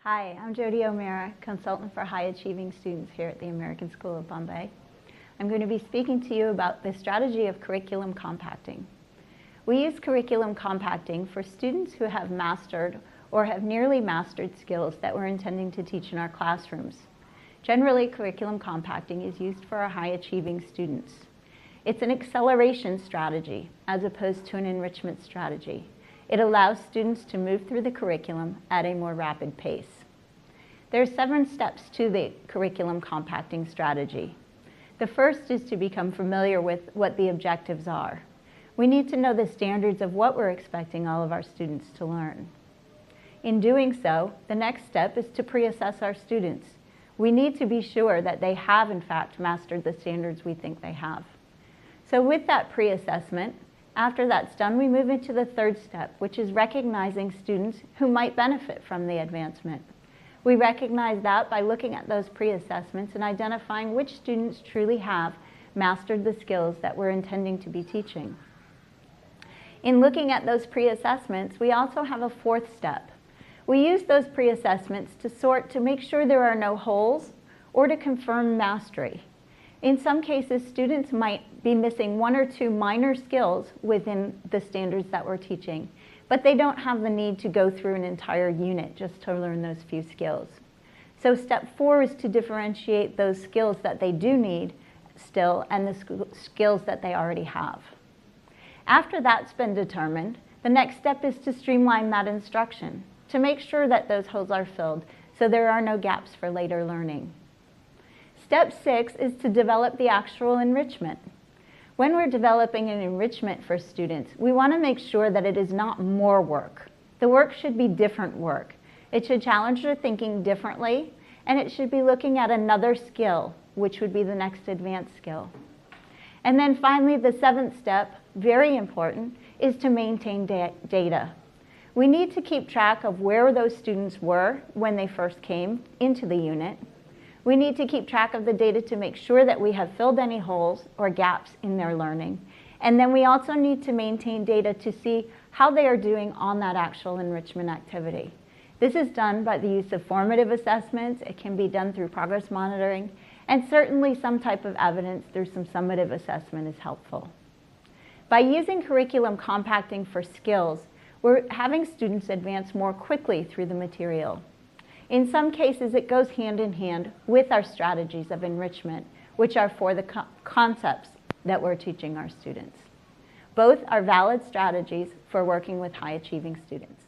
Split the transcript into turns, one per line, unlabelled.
Hi, I'm Jodi O'Meara, consultant for high achieving students here at the American School of Bombay. I'm going to be speaking to you about the strategy of curriculum compacting. We use curriculum compacting for students who have mastered or have nearly mastered skills that we're intending to teach in our classrooms. Generally, curriculum compacting is used for our high achieving students. It's an acceleration strategy as opposed to an enrichment strategy. It allows students to move through the curriculum at a more rapid pace. There are 7 steps to the curriculum compacting strategy. The first is to become familiar with what the objectives are. We need to know the standards of what we're expecting all of our students to learn. In doing so, the next step is to pre-assess our students. We need to be sure that they have in fact mastered the standards we think they have. So with that pre-assessment, after that's done, we move into the third step, which is recognizing students who might benefit from the advancement. We recognize that by looking at those pre-assessments and identifying which students truly have mastered the skills that we're intending to be teaching. In looking at those pre-assessments, we also have a fourth step. We use those pre-assessments to sort to make sure there are no holes or to confirm mastery. In some cases, students might be missing 1 or 2 minor skills within the standards that we're teaching, but they don't have the need to go through an entire unit just to learn those few skills. So step 4 is to differentiate those skills that they do need still and the skills that they already have. After that's been determined, the next step is to streamline that instruction to make sure that those holes are filled so there are no gaps for later learning. Step 6 is to develop the actual enrichment. When we're developing an enrichment for students, we want to make sure that it is not more work. The work should be different work. It should challenge their thinking differently, and it should be looking at another skill, which would be the next advanced skill. And then finally, the 7th step, very important, is to maintain data. We need to keep track of where those students were when they first came into the unit. We need to keep track of the data to make sure that we have filled any holes or gaps in their learning. And then we also need to maintain data to see how they are doing on that actual enrichment activity. This is done by the use of formative assessments. It can be done through progress monitoring, and certainly some type of evidence through some summative assessment is helpful. By using curriculum compacting for skills, we're having students advance more quickly through the material. In some cases, it goes hand in hand with our strategies of enrichment, which are for the concepts that we're teaching our students. Both are valid strategies for working with high-achieving students.